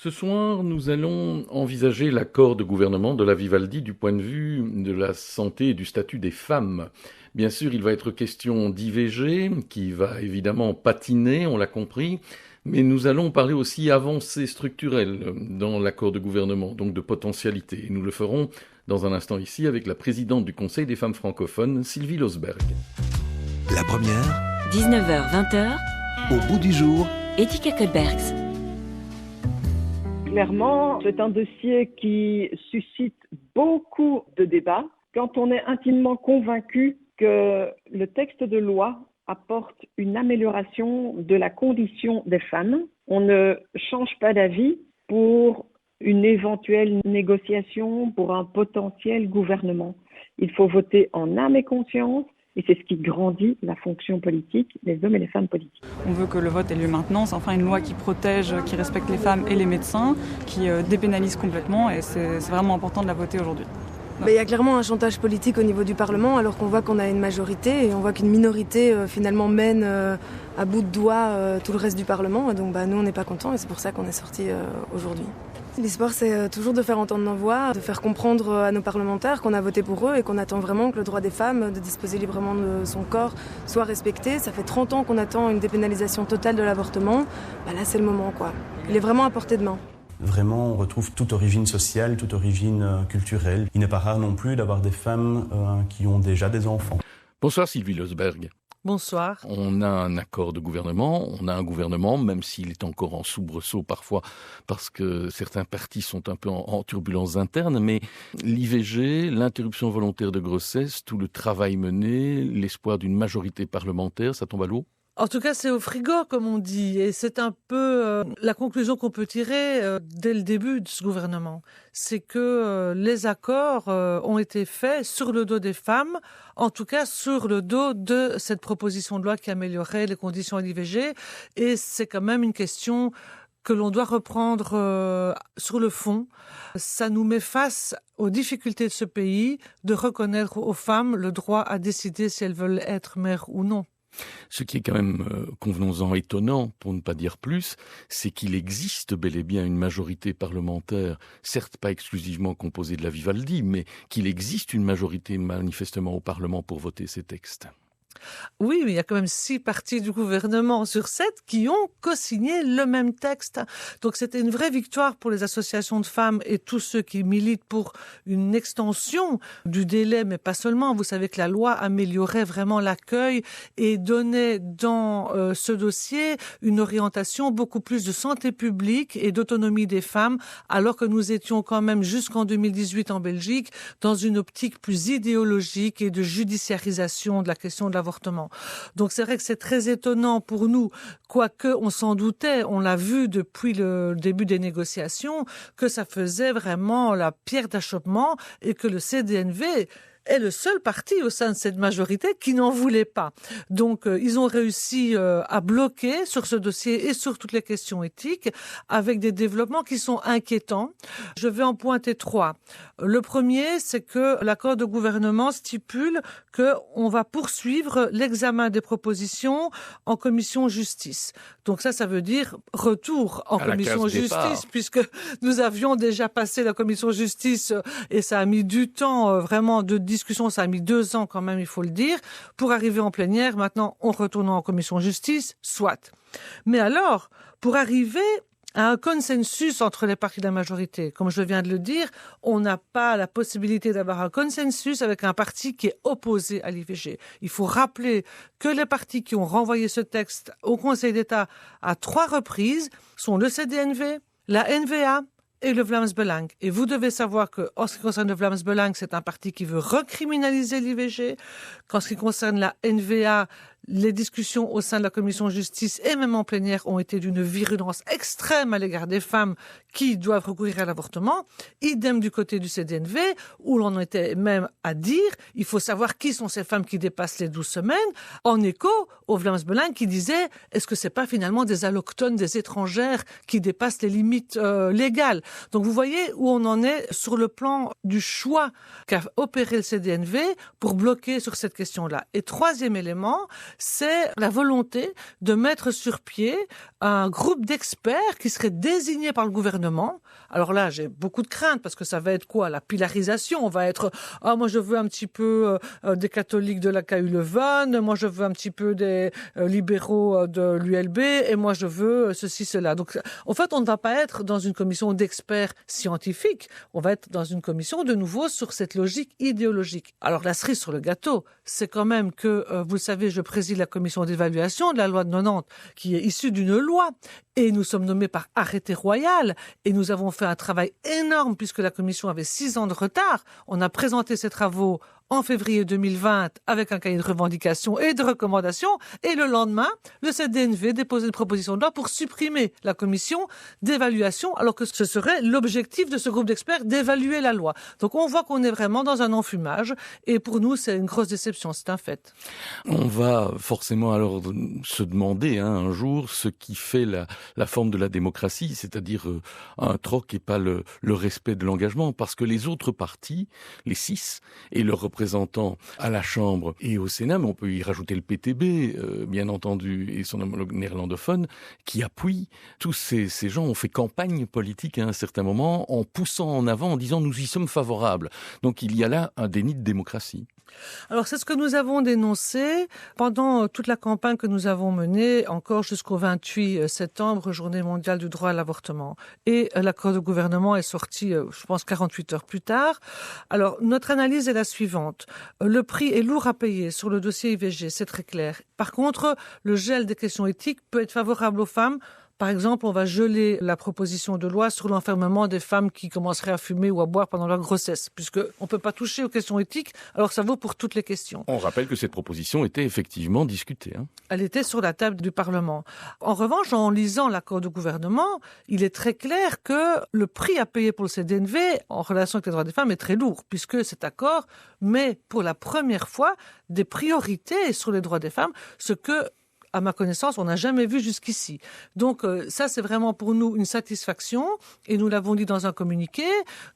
Ce soir, nous allons envisager l'accord de gouvernement de la Vivaldi du point de vue de la santé et du statut des femmes. Bien sûr, il va être question d'IVG, qui va évidemment patiner, on l'a compris, mais nous allons parler aussi avancées structurelles dans l'accord de gouvernement, donc de potentialité. Et nous le ferons dans un instant ici avec la présidente du Conseil des femmes francophones, Sylvie Losberg. La première, 19h-20h, au bout du jour, Etika Kohlbergs. Clairement, c'est un dossier qui suscite beaucoup de débats. Quand on est intimement convaincu que le texte de loi apporte une amélioration de la condition des femmes, on ne change pas d'avis pour une éventuelle négociation, pour un potentiel gouvernement. Il faut voter en âme et conscience. Et c'est ce qui grandit la fonction politique des hommes et des femmes politiques. On veut que le vote ait lieu maintenant. C'est enfin une loi qui protège, qui respecte les femmes et les médecins, qui dépénalise complètement. Et c'est vraiment important de la voter aujourd'hui. Il y a clairement un chantage politique au niveau du Parlement, alors qu'on voit qu'on a une majorité et on voit qu'une minorité finalement mène à bout de doigt tout le reste du Parlement. Donc nous, on n'est pas contents et c'est pour ça qu'on est sortis aujourd'hui. L'espoir, c'est toujours de faire entendre nos voix, de faire comprendre à nos parlementaires qu'on a voté pour eux et qu'on attend vraiment que le droit des femmes de disposer librement de son corps soit respecté. Ça fait 30 ans qu'on attend une dépénalisation totale de l'avortement. Là, c'est le moment, quoi. Il est vraiment à portée de main. Vraiment, on retrouve toute origine sociale, toute origine culturelle. Il n'est pas rare non plus d'avoir des femmes qui ont déjà des enfants. Bonsoir Sylvie Losberg. Bonsoir. On a un accord de gouvernement, on a un gouvernement, même s'il est encore en soubresaut parfois, parce que certains partis sont un peu en turbulences internes, mais l'IVG, l'interruption volontaire de grossesse, tout le travail mené, l'espoir d'une majorité parlementaire, ça tombe à l'eau ? En tout cas, c'est au frigo, comme on dit, et c'est un peu la conclusion qu'on peut tirer dès le début de ce gouvernement. C'est que les accords ont été faits sur le dos des femmes, en tout cas sur le dos de cette proposition de loi qui améliorerait les conditions à l'IVG, et c'est quand même une question que l'on doit reprendre sur le fond. Ça nous met face aux difficultés de ce pays de reconnaître aux femmes le droit à décider si elles veulent être mères ou non. Ce qui est quand même, convenons-en, étonnant, pour ne pas dire plus, c'est qu'il existe bel et bien une majorité parlementaire, certes pas exclusivement composée de la Vivaldi, mais qu'il existe une majorité manifestement au Parlement pour voter ces textes. Oui, mais il y a quand même 6 partis du gouvernement sur 7 qui ont co-signé le même texte. Donc c'était une vraie victoire pour les associations de femmes et tous ceux qui militent pour une extension du délai, mais pas seulement. Vous savez que la loi améliorait vraiment l'accueil et donnait dans ce dossier une orientation beaucoup plus de santé publique et d'autonomie des femmes, alors que nous étions quand même jusqu'en 2018 en Belgique dans une optique plus idéologique et de judiciarisation de la question de l'avortement. Donc c'est vrai que c'est très étonnant pour nous, quoique on s'en doutait, on l'a vu depuis le début des négociations, que ça faisait vraiment la pierre d'achoppement et que le CDNV est le seul parti au sein de cette majorité qui n'en voulait pas. Donc, ils ont réussi à bloquer sur ce dossier et sur toutes les questions éthiques avec des développements qui sont inquiétants. Je vais en pointer 3. Le premier, c'est que l'accord de gouvernement stipule qu'on va poursuivre l'examen des propositions en commission justice. Donc ça veut dire retour en commission justice, puisque nous avions déjà passé la commission justice et ça a mis du temps vraiment de discussion, ça a mis 2 ans quand même, il faut le dire, pour arriver en plénière. Maintenant, on retourne en commission justice, soit. Mais alors, pour arriver à un consensus entre les partis de la majorité, comme je viens de le dire, on n'a pas la possibilité d'avoir un consensus avec un parti qui est opposé à l'IVG. Il faut rappeler que les partis qui ont renvoyé ce texte au Conseil d'État à 3 reprises sont le CDNV, la NVA et le Vlaams Belang. Et vous devez savoir que, en ce qui concerne le Vlaams Belang, c'est un parti qui veut recriminaliser l'IVG. Qu'en ce qui concerne la NVA, les discussions au sein de la commission justice et même en plénière ont été d'une virulence extrême à l'égard des femmes qui doivent recourir à l'avortement. Idem du côté du CDNV, où l'on était même à dire, il faut savoir qui sont ces femmes qui dépassent les 12 semaines, en écho au Vlaams Belang qui disait, est-ce que c'est pas finalement des allochtones, des étrangères qui dépassent les limites légales? Donc vous voyez où on en est sur le plan du choix qu'a opéré le CDNV pour bloquer sur cette question-là. Et troisième élément, c'est la volonté de mettre sur pied un groupe d'experts qui serait désigné par le gouvernement. Alors là, j'ai beaucoup de craintes parce que ça va être quoi? La pilarisation. On va être moi je veux un petit peu des catholiques de la KU Leuven, moi je veux un petit peu des libéraux de l'ULB et moi je veux ceci, cela. Donc en fait, on ne va pas être dans une commission d'experts scientifiques, on va être dans une commission de nouveau sur cette logique idéologique. Alors la cerise sur le gâteau, c'est quand même que, vous le savez, je préside la commission d'évaluation de la loi de 90 qui est issue d'une loi et nous sommes nommés par arrêté royal et nous avons fait un travail énorme puisque la commission avait 6 ans de retard. On a présenté ces travaux en février 2020 avec un cahier de revendications et de recommandations et le lendemain, le CDNV déposait une proposition de loi pour supprimer la commission d'évaluation alors que ce serait l'objectif de ce groupe d'experts d'évaluer la loi. Donc on voit qu'on est vraiment dans un enfumage et pour nous c'est une grosse déception, c'est un fait. On va forcément alors se demander un jour ce qui fait la forme de la démocratie, c'est-à-dire un troc et pas le respect de l'engagement, parce que les autres partis, les 6 et leurs représentants à la Chambre et au Sénat, mais on peut y rajouter le PTB, bien entendu, et son homologue néerlandophone, qui appuie. Tous ces gens ont fait campagne politique à un certain moment en poussant en avant, en disant nous y sommes favorables. Donc il y a là un déni de démocratie. Alors c'est ce que nous avons dénoncé pendant toute la campagne que nous avons menée, encore jusqu'au 28 septembre, journée mondiale du droit à l'avortement. Et l'accord de gouvernement est sorti, je pense, 48 heures plus tard. Alors notre analyse est la suivante. Le prix est lourd à payer sur le dossier IVG, c'est très clair. Par contre, le gel des questions éthiques peut être favorable aux femmes. Par exemple, on va geler la proposition de loi sur l'enfermement des femmes qui commenceraient à fumer ou à boire pendant leur grossesse, puisqu'on ne peut pas toucher aux questions éthiques, alors ça vaut pour toutes les questions. On rappelle que cette proposition était effectivement discutée. Elle était sur la table du Parlement. En revanche, en lisant l'accord de gouvernement, il est très clair que le prix à payer pour le CDNV en relation avec les droits des femmes est très lourd, puisque cet accord met pour la première fois des priorités sur les droits des femmes, ce que à ma connaissance, on n'a jamais vu jusqu'ici. Donc ça, c'est vraiment pour nous une satisfaction et nous l'avons dit dans un communiqué.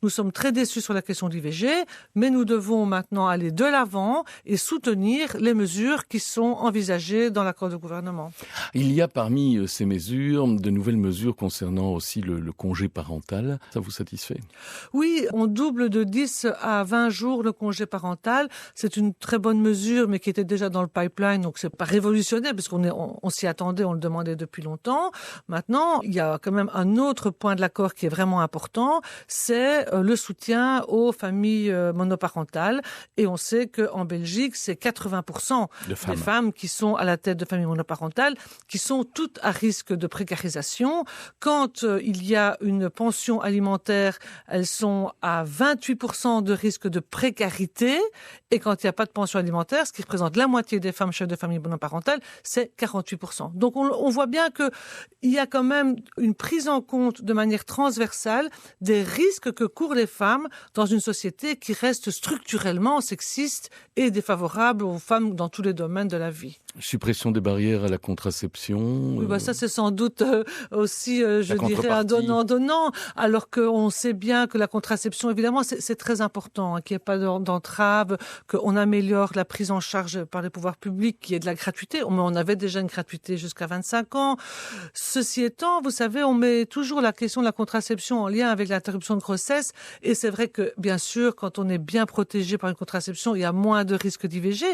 Nous sommes très déçus sur la question de l'IVG, mais nous devons maintenant aller de l'avant et soutenir les mesures qui sont envisagées dans l'accord de gouvernement. Il y a parmi ces mesures de nouvelles mesures concernant aussi le congé parental. Ça vous satisfait? Oui, on double de 10 à 20 jours le congé parental. C'est une très bonne mesure, mais qui était déjà dans le pipeline, donc c'est pas révolutionnaire puisqu'on s'y attendait, on le demandait depuis longtemps. Maintenant, il y a quand même un autre point de l'accord qui est vraiment important, c'est le soutien aux familles monoparentales. Et on sait qu'en Belgique, c'est 80% des femmes qui sont à la tête de familles monoparentales qui sont toutes à risque de précarisation. Quand il y a une pension alimentaire, elles sont à 28% de risque de précarité. Et quand il n'y a pas de pension alimentaire, ce qui représente la moitié des femmes chefs de famille monoparentales, c'est 48%. Donc on voit bien qu'il y a quand même une prise en compte de manière transversale des risques que courent les femmes dans une société qui reste structurellement sexiste et défavorable aux femmes dans tous les domaines de la vie. Suppression des barrières à la contraception. Oui, ça c'est sans doute aussi, je dirais, un donnant-donnant, alors qu'on sait bien que la contraception, évidemment, c'est très important, qu'il n'y ait pas d'entrave, qu'on améliore la prise en charge par les pouvoirs publics, qu'il y ait de la gratuité. On avait déjà une gratuité jusqu'à 25 ans. Ceci étant, vous savez, on met toujours la question de la contraception en lien avec l'interruption de grossesse, et c'est vrai que, bien sûr, quand on est bien protégé par une contraception, il y a moins de risques d'IVG,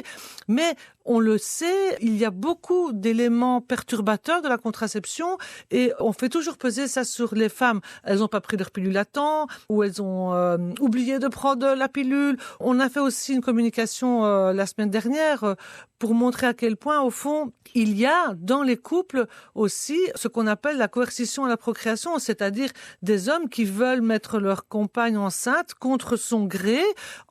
mais on le sait, il y a beaucoup d'éléments perturbateurs de la contraception et on fait toujours peser ça sur les femmes. Elles n'ont pas pris leur pilule à temps ou elles ont oublié de prendre la pilule. On a fait aussi une communication la semaine dernière pour montrer à quel point, au fond, il y a dans les couples aussi ce qu'on appelle la coercition à la procréation, c'est-à-dire des hommes qui veulent mettre leur compagne enceinte contre son gré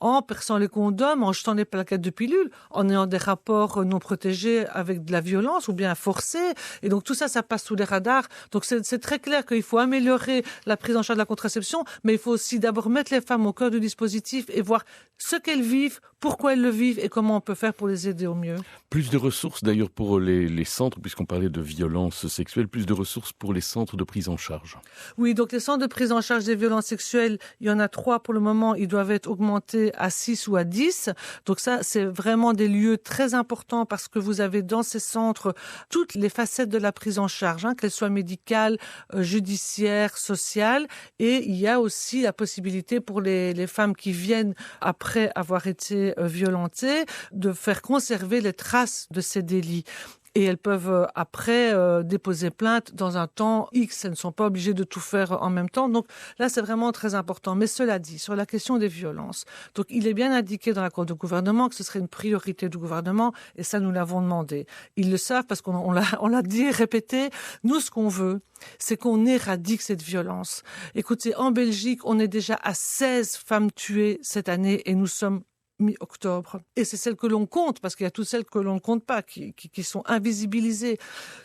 en perçant les condoms, en jetant les plaquettes de pilules, en ayant des rapports non protégés avec de la violence ou bien forcés. Et donc tout ça, ça passe sous les radars. Donc c'est très clair qu'il faut améliorer la prise en charge de la contraception, mais il faut aussi d'abord mettre les femmes au cœur du dispositif et voir ce qu'elles vivent, pourquoi elles le vivent et comment on peut faire pour les aider au mieux. Plus de ressources d'ailleurs pour les centres, puisqu'on parlait de violences sexuelles, plus de ressources pour les centres de prise en charge. Oui, donc les centres de prise en charge des violences sexuelles, il y en a 3 pour le moment, ils doivent être augmentés à 6 ou à 10. Donc ça, c'est vraiment des lieux très importants parce que vous avez dans ces centres toutes les facettes de la prise en charge, qu'elles soient médicales, judiciaires, sociales. Et il y a aussi la possibilité pour les femmes qui viennent après avoir été violentées de faire conserver les traces de ces délits. Et elles peuvent après déposer plainte dans un temps X. Elles ne sont pas obligées de tout faire en même temps. Donc là, c'est vraiment très important. Mais cela dit, sur la question des violences, donc il est bien indiqué dans l'accord de gouvernement que ce serait une priorité du gouvernement et ça, nous l'avons demandé. Ils le savent parce qu'on l'a dit et répété. Nous, ce qu'on veut, c'est qu'on éradique cette violence. Écoutez, en Belgique, on est déjà à 16 femmes tuées cette année et nous sommes mi-octobre. Et c'est celles que l'on compte, parce qu'il y a toutes celles que l'on ne compte pas, qui sont invisibilisées.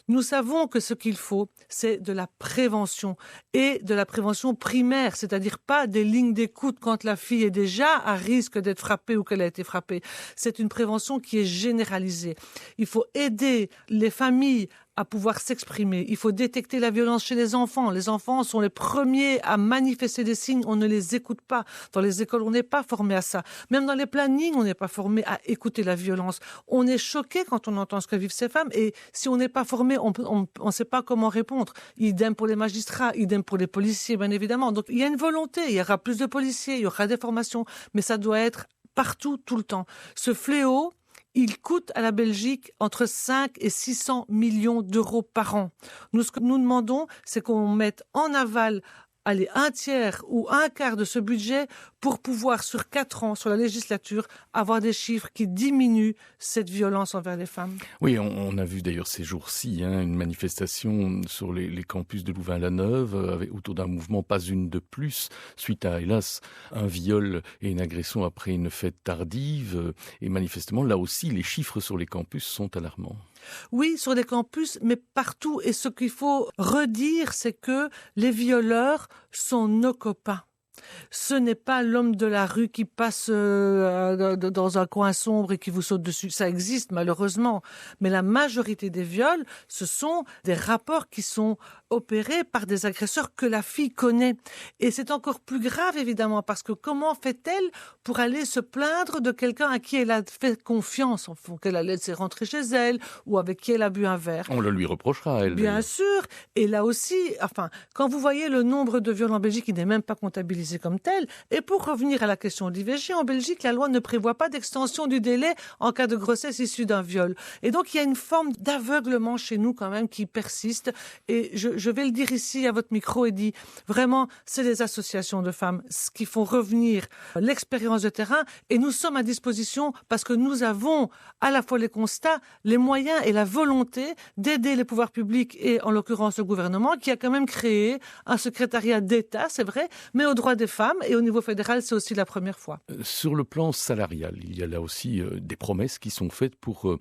Nous savons que ce qu'il faut, c'est de la prévention, et de la prévention primaire, c'est-à-dire pas des lignes d'écoute quand la fille est déjà à risque d'être frappée ou qu'elle a été frappée. C'est une prévention qui est généralisée. Il faut aider les familles à pouvoir s'exprimer. Il faut détecter la violence chez les enfants. Les enfants sont les premiers à manifester des signes. On ne les écoute pas. Dans les écoles, on n'est pas formé à ça. Même dans les plannings, on n'est pas formé à écouter la violence. On est choqué quand on entend ce que vivent ces femmes. Et si on n'est pas formé, on ne sait pas comment répondre. Idem pour les magistrats, idem pour les policiers, bien évidemment. Donc, il y a une volonté. Il y aura plus de policiers, il y aura des formations. Mais ça doit être partout, tout le temps. Ce fléau, il coûte à la Belgique entre 5 et 600 millions d'euros par an. Nous, ce que nous demandons, c'est qu'on mette en aval un tiers ou un quart de ce budget pour pouvoir, sur 4 ans, sur la législature, avoir des chiffres qui diminuent cette violence envers les femmes. Oui, on a vu d'ailleurs ces jours-ci une manifestation sur les campus de Louvain-la-Neuve autour d'un mouvement Pas une de plus, suite à, hélas, un viol et une agression après une fête tardive. Et manifestement, là aussi, les chiffres sur les campus sont alarmants. Oui, sur les campus, mais partout. Et ce qu'il faut redire, c'est que les violeurs sont nos copains. Ce n'est pas l'homme de la rue qui passe dans un coin sombre et qui vous saute dessus. Ça existe malheureusement. Mais la majorité des viols, ce sont des rapports qui sont opérés par des agresseurs que la fille connaît. Et c'est encore plus grave évidemment parce que comment fait-elle pour aller se plaindre de quelqu'un à qui elle a fait confiance, qu'elle a laissé rentrer chez elle ou avec qui elle a bu un verre. On le lui reprochera, elle. Bien sûr. Et là aussi, quand vous voyez le nombre de viols en Belgique, il n'est même pas comptabilisé comme tel. Et pour revenir à la question de l'IVG, en Belgique, la loi ne prévoit pas d'extension du délai en cas de grossesse issue d'un viol. Et donc, il y a une forme d'aveuglement chez nous quand même qui persiste. Et je vais le dire ici à votre micro et dire, vraiment, c'est les associations de femmes qui font revenir l'expérience de terrain. Et nous sommes à disposition parce que nous avons à la fois les constats, les moyens et la volonté d'aider les pouvoirs publics et en l'occurrence le gouvernement qui a quand même créé un secrétariat d'État, c'est vrai, mais aux droits des femmes et au niveau fédéral, c'est aussi la première fois. Sur le plan salarial, il y a là aussi des promesses qui sont faites pour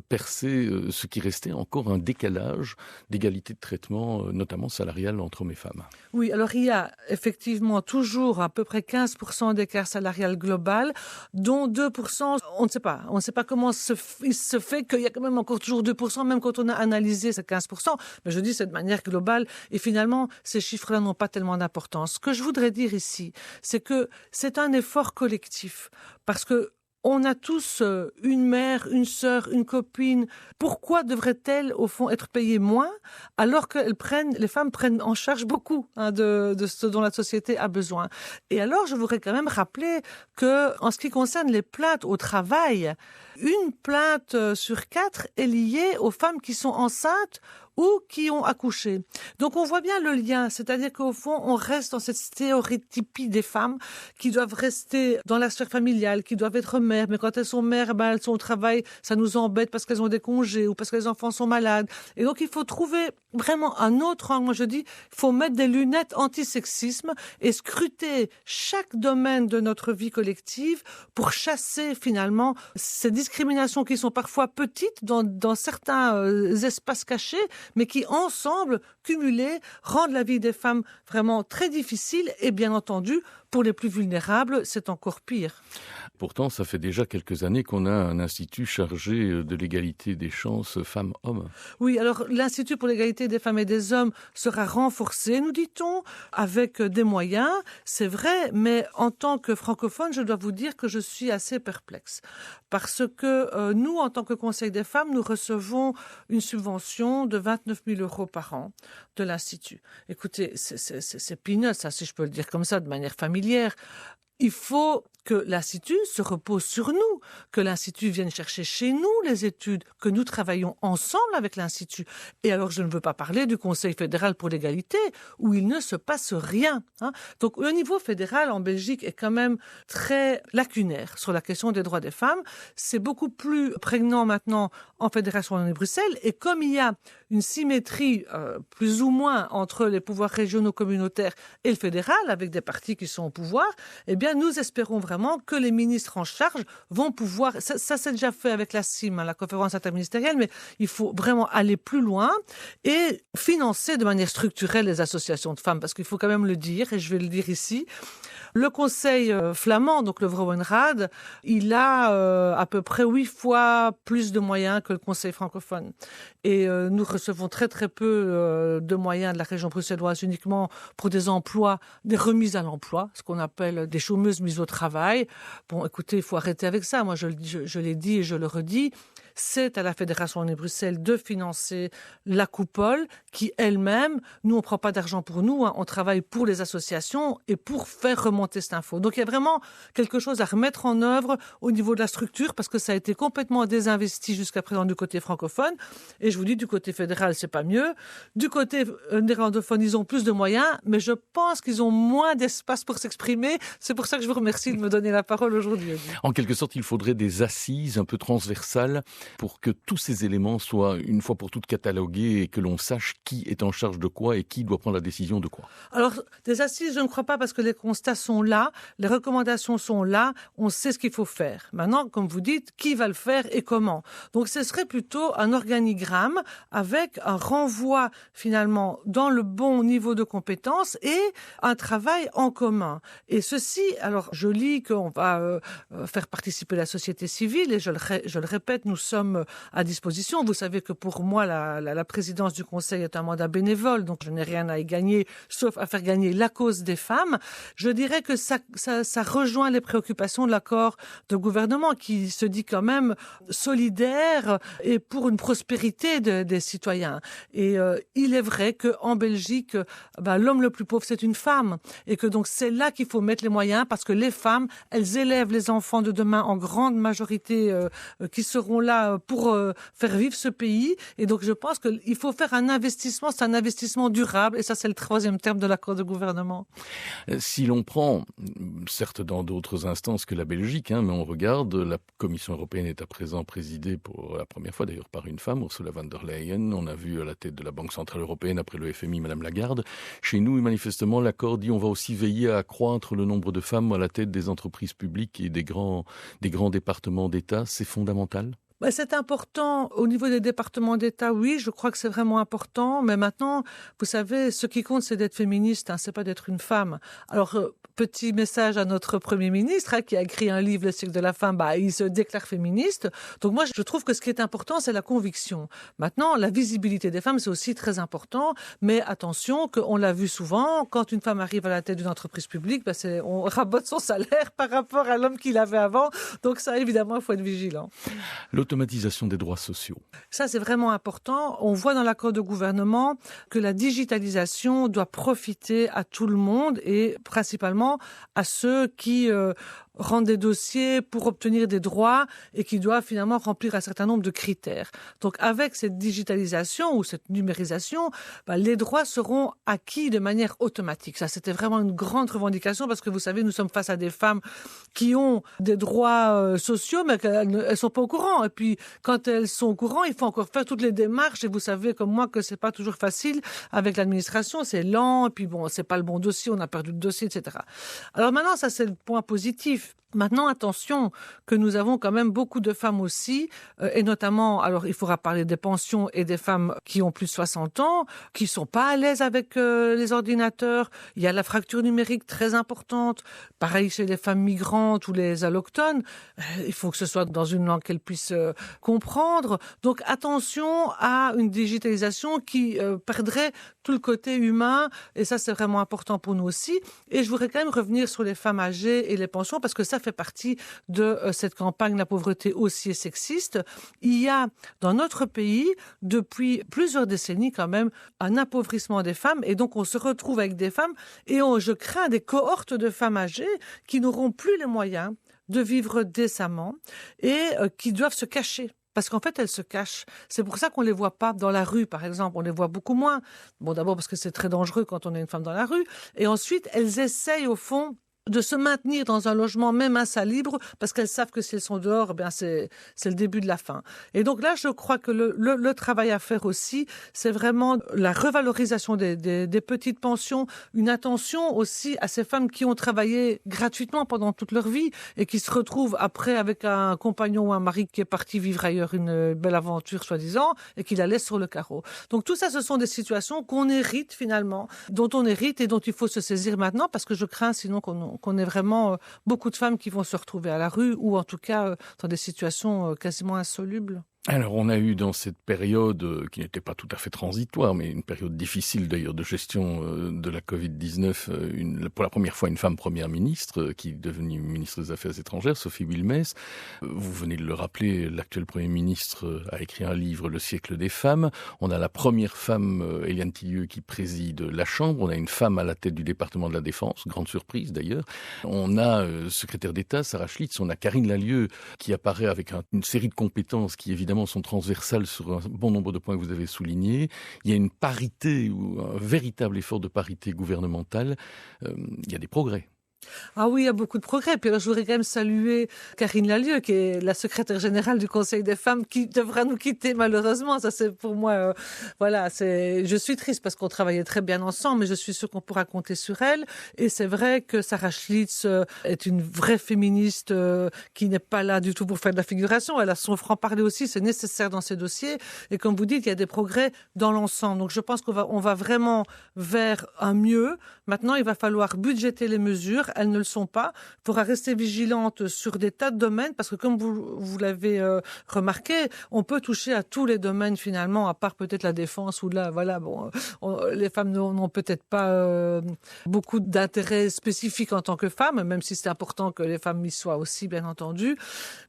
percer ce qui restait encore un décalage d'égalité de traitement, notamment salarial entre hommes et femmes. Oui, alors il y a effectivement toujours à peu près 15% d'écart salarial global, dont 2%, on ne sait pas. On ne sait pas comment il se fait qu'il y a quand même encore toujours 2%, même quand on a analysé ces 15%. Mais je dis c'est de manière globale et finalement, ces chiffres-là n'ont pas tellement d'importance. Ce que je voudrais dire ici, c'est que c'est un effort collectif parce que on a tous une mère, une sœur, une copine. Pourquoi devraient-elles, au fond, être payées moins alors que les femmes prennent en charge beaucoup de ce dont la société a besoin? Et alors, je voudrais quand même rappeler que, en ce qui concerne les plaintes au travail, une plainte sur 4 est liée aux femmes qui sont enceintes ou qui ont accouché. Donc on voit bien le lien, c'est-à-dire qu'au fond, on reste dans cette stéréotypie des femmes qui doivent rester dans la sphère familiale, qui doivent être mères, mais quand elles sont mères, elles sont au travail, ça nous embête parce qu'elles ont des congés ou parce que les enfants sont malades. Et donc il faut trouver vraiment un autre angle. Moi, je dis, il faut mettre des lunettes antisexisme et scruter chaque domaine de notre vie collective pour chasser finalement ces discriminations qui sont parfois petites dans certains espaces cachés, mais qui ensemble, cumulées, rendent la vie des femmes vraiment très difficile et bien entendu, pour les plus vulnérables, c'est encore pire. Pourtant, ça fait déjà quelques années qu'on a un institut chargé de l'égalité des chances femmes-hommes. Oui, alors l'Institut pour l'égalité des femmes et des hommes sera renforcé, nous dit-on, avec des moyens, c'est vrai, mais en tant que francophone, je dois vous dire que je suis assez perplexe. Parce que nous, en tant que Conseil des femmes, nous recevons une subvention de 29 000 € par an de l'Institut. Écoutez, c'est peanuts, ça, si je peux le dire comme ça, de manière familière. Il faut que l'Institut se repose sur nous, que l'Institut vienne chercher chez nous les études, que nous travaillons ensemble avec l'Institut. Et alors, je ne veux pas parler du Conseil fédéral pour l'égalité, où il ne se passe rien. Donc, le niveau fédéral en Belgique est quand même très lacunaire sur la question des droits des femmes. C'est beaucoup plus prégnant maintenant en Fédération Wallonie-Bruxelles. Et comme il y a une symétrie plus ou moins entre les pouvoirs régionaux communautaires et le fédéral, avec des partis qui sont au pouvoir, eh bien, nous espérons vraiment que les ministres en charge vont pouvoir, ça c'est déjà fait avec la CIM, la conférence interministérielle, mais il faut vraiment aller plus loin et financer de manière structurelle les associations de femmes, parce qu'il faut quand même le dire, et je vais le dire ici, le conseil flamand, donc le Vrouwenraad, il a à peu près 8 fois plus de moyens que le conseil francophone. Et nous recevons très très peu de moyens de la région bruxelloise uniquement pour des emplois, des remises à l'emploi, ce qu'on appelle des chômeuses mises au travail. Bon, écoutez, il faut arrêter avec ça. Moi, je l'ai dit et je le redis. C'est à la Fédération Wallonie-Bruxelles de financer la coupole qui elle-même, nous on ne prend pas d'argent pour nous, on travaille pour les associations et pour faire remonter cette info. Donc il y a vraiment quelque chose à remettre en œuvre au niveau de la structure parce que ça a été complètement désinvesti jusqu'à présent du côté francophone. Et je vous dis, du côté fédéral, c'est pas mieux. Du côté néerlandophone, ils ont plus de moyens, mais je pense qu'ils ont moins d'espace pour s'exprimer. C'est pour ça que je vous remercie de me donner la parole aujourd'hui. En quelque sorte, il faudrait des assises un peu transversales pour que tous ces éléments soient une fois pour toutes catalogués et que l'on sache qui est en charge de quoi et qui doit prendre la décision de quoi. Alors, des assises, je ne crois pas parce que les constats sont là, les recommandations sont là, on sait ce qu'il faut faire. Maintenant, comme vous dites, qui va le faire et comment? Donc, ce serait plutôt un organigramme avec un renvoi finalement dans le bon niveau de compétence et un travail en commun. Et ceci, alors je lis qu'on va faire participer la société civile et je le répète, nous sommes à disposition. Vous savez que pour moi, la présidence du Conseil est un mandat bénévole, donc je n'ai rien à y gagner, sauf à faire gagner la cause des femmes. Je dirais que ça rejoint les préoccupations de l'accord de gouvernement qui se dit quand même solidaire et pour une prospérité des citoyens. Et il est vrai qu'en Belgique, l'homme le plus pauvre, c'est une femme. Et que donc c'est là qu'il faut mettre les moyens parce que les femmes, elles élèvent les enfants de demain en grande majorité qui seront là pour faire vivre ce pays. Et donc, je pense qu'il faut faire un investissement, c'est un investissement durable. Et ça, c'est le 3e terme de l'accord de gouvernement. Si l'on prend, certes dans d'autres instances que la Belgique, mais on regarde, la Commission européenne est à présent présidée pour la première fois d'ailleurs par une femme, Ursula von der Leyen. On a vu à la tête de la Banque Centrale Européenne après le FMI, Madame Lagarde. Chez nous, manifestement, l'accord dit on va aussi veiller à accroître le nombre de femmes à la tête des entreprises publiques et des grands départements d'État. C'est fondamental? C'est important au niveau des départements d'État, oui, je crois que c'est vraiment important. Mais maintenant, vous savez, ce qui compte, c'est d'être féministe, c'est pas d'être une femme. Alors, petit message à notre Premier ministre qui a écrit un livre, Le siècle de la femme, il se déclare féministe. Donc moi, je trouve que ce qui est important, c'est la conviction. Maintenant, la visibilité des femmes, c'est aussi très important. Mais attention, qu'on l'a vu souvent, quand une femme arrive à la tête d'une entreprise publique, on rabote son salaire par rapport à l'homme qu'il avait avant. Donc ça, évidemment, il faut être vigilant. L'automatisation des droits sociaux. Ça, c'est vraiment important. On voit dans l'accord de gouvernement que la digitalisation doit profiter à tout le monde et principalement à ceux qui rendre des dossiers pour obtenir des droits et qui doivent finalement remplir un certain nombre de critères. Donc avec cette digitalisation ou cette numérisation, les droits seront acquis de manière automatique. Ça, c'était vraiment une grande revendication parce que vous savez, nous sommes face à des femmes qui ont des droits sociaux mais qu'elles sont pas au courant. Et puis quand elles sont au courant, il faut encore faire toutes les démarches et vous savez comme moi que c'est pas toujours facile avec l'administration, c'est lent et puis bon, c'est pas le bon dossier, on a perdu le dossier, etc. Alors maintenant, ça c'est le point positif. Maintenant, attention, que nous avons quand même beaucoup de femmes aussi, et notamment, alors il faudra parler des pensions et des femmes qui ont plus de 60 ans, qui sont pas à l'aise avec les ordinateurs. Il y a la fracture numérique très importante. Pareil chez les femmes migrantes ou les allochtones. Il faut que ce soit dans une langue qu'elles puissent comprendre. Donc attention à une digitalisation qui perdrait tout le côté humain, et ça c'est vraiment important pour nous aussi. Et je voudrais quand même revenir sur les femmes âgées et les pensions, parce que ça fait partie de cette campagne La pauvreté aussi est sexiste. Il y a dans notre pays, depuis plusieurs décennies quand même, un appauvrissement des femmes, et donc on se retrouve avec des femmes, et je crains des cohortes de femmes âgées qui n'auront plus les moyens de vivre décemment et qui doivent se cacher. Parce qu'en fait, elles se cachent. C'est pour ça qu'on les voit pas dans la rue, par exemple. On les voit beaucoup moins. Bon, d'abord parce que c'est très dangereux quand on est une femme dans la rue. Et ensuite, elles essayent, au fond, de se maintenir dans un logement même insalubre parce qu'elles savent que si elles sont dehors, c'est le début de la fin. Et donc là, je crois que le travail à faire aussi, c'est vraiment la revalorisation des petites pensions, une attention aussi à ces femmes qui ont travaillé gratuitement pendant toute leur vie et qui se retrouvent après avec un compagnon ou un mari qui est parti vivre ailleurs une belle aventure soi-disant et qui la laisse sur le carreau. Donc tout ça, ce sont des situations qu'on hérite finalement, dont on hérite et dont il faut se saisir maintenant parce que je crains sinon qu'on ait vraiment beaucoup de femmes qui vont se retrouver à la rue ou en tout cas dans des situations quasiment insolubles. Alors, on a eu dans cette période, qui n'était pas tout à fait transitoire, mais une période difficile d'ailleurs de gestion de la Covid-19, pour la première fois une femme première ministre, qui est devenue ministre des Affaires étrangères, Sophie Wilmès. Vous venez de le rappeler, l'actuel Premier ministre a écrit un livre, Le siècle des femmes. On a la première femme, Éliane Tillieu, qui préside la Chambre. On a une femme à la tête du département de la Défense, grande surprise d'ailleurs. On a secrétaire d'État, Sarah Schlitz. On a Karine Lallieu, qui apparaît avec une série de compétences qui évidemment sont transversales sur un bon nombre de points que vous avez soulignés. Il y a une parité ou un véritable effort de parité gouvernementale. Il y a des progrès. Ah oui, il y a beaucoup de progrès. Puis alors, je voudrais quand même saluer Karine Lallieu, qui est la secrétaire générale du Conseil des femmes, qui devra nous quitter malheureusement. Ça, c'est pour moi, je suis triste parce qu'on travaillait très bien ensemble, mais je suis sûre qu'on pourra compter sur elle. Et c'est vrai que Sarah Schlitz est une vraie féministe qui n'est pas là du tout pour faire de la figuration. Elle a son franc-parler aussi, c'est nécessaire dans ces dossiers. Et comme vous dites, il y a des progrès dans l'ensemble. Donc je pense qu'on va vraiment vers un mieux. Maintenant, il va falloir budgéter les mesures. Elles ne le sont pas. Il faudra rester vigilante sur des tas de domaines parce que comme vous l'avez remarqué, on peut toucher à tous les domaines finalement, à part peut-être la défense ou là, voilà, bon, les femmes n'ont peut-être pas beaucoup d'intérêt spécifique en tant que femmes, même si c'est important que les femmes y soient aussi, bien entendu.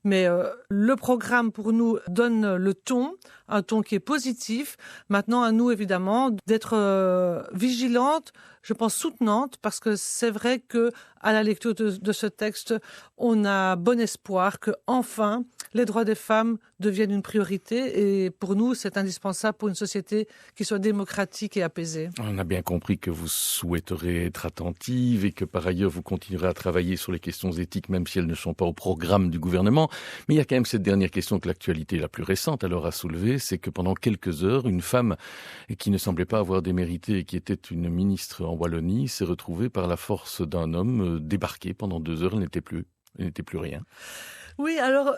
Mais le programme pour nous donne le ton, un ton qui est positif. Maintenant, à nous évidemment d'être vigilantes, je pense soutenante, parce que c'est vrai que à la lecture de ce texte, on a bon espoir que enfin les droits des femmes deviennent une priorité. Et pour nous, c'est indispensable pour une société qui soit démocratique et apaisée. On a bien compris que vous souhaiterez être attentive et que par ailleurs vous continuerez à travailler sur les questions éthiques, même si elles ne sont pas au programme du gouvernement. Mais il y a quand même cette dernière question que l'actualité la plus récente alors a soulevée, c'est que pendant quelques heures, une femme qui ne semblait pas avoir démérité et qui était une ministre en Wallonie s'est retrouvée par la force d'un homme débarquée pendant 2 heures. Elle n'était plus rien. Oui, alors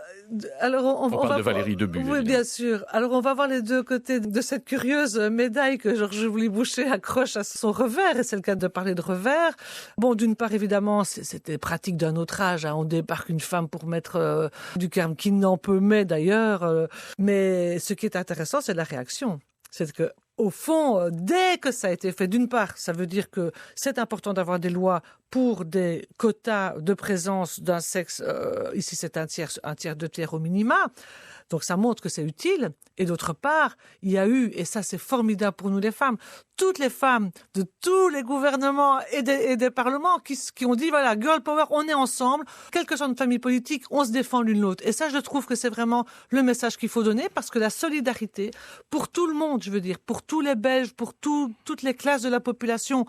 on parle va de Valérie Debut. Oui, bien sûr. Alors on va voir les deux côtés de cette curieuse médaille que Georges Boucher accroche à son revers, et c'est le cas de parler de revers. Bon, d'une part évidemment, c'était pratique d'un autre âge. On débarque une femme pour mettre du carme qui n'en peut mais d'ailleurs. Mais ce qui est intéressant, c'est la réaction. C'est que au fond, dès que ça a été fait, d'une part, ça veut dire que c'est important d'avoir des lois pour des quotas de présence d'un sexe, ici c'est un tiers, 2 tiers au minima. Donc ça montre que c'est utile. Et d'autre part, il y a eu, et ça c'est formidable pour nous les femmes, toutes les femmes de tous les gouvernements et des parlements qui ont dit, voilà, girl power, on est ensemble, quelle que soit notre famille politique, on se défend l'une l'autre. Et ça, je trouve que c'est vraiment le message qu'il faut donner, parce que la solidarité, pour tout le monde, je veux dire, pour tous les Belges, pour toutes les classes de la population,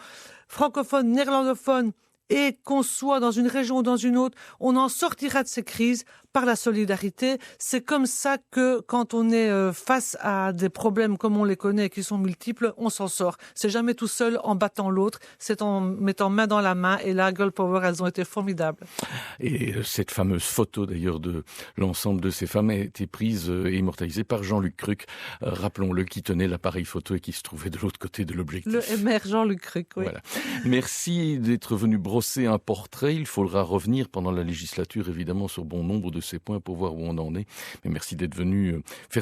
francophone, néerlandophone, et qu'on soit dans une région ou dans une autre, on en sortira de ces crises par la solidarité. C'est comme ça que quand on est face à des problèmes comme on les connaît et qui sont multiples, on s'en sort. C'est jamais tout seul en battant l'autre, c'est en mettant main dans la main. Et là, Girl Power, elles ont été formidables. Et cette fameuse photo d'ailleurs de l'ensemble de ces femmes a été prise et immortalisée par Jean-Luc Cruc, rappelons-le, qui tenait l'appareil photo et qui se trouvait de l'autre côté de l'objectif. Le MR Jean-Luc Cruc, oui. Voilà. Merci d'être venu brosser un portrait. Il faudra revenir pendant la législature, évidemment, sur bon nombre de ces points pour voir où on en est. Mais merci d'être venu faire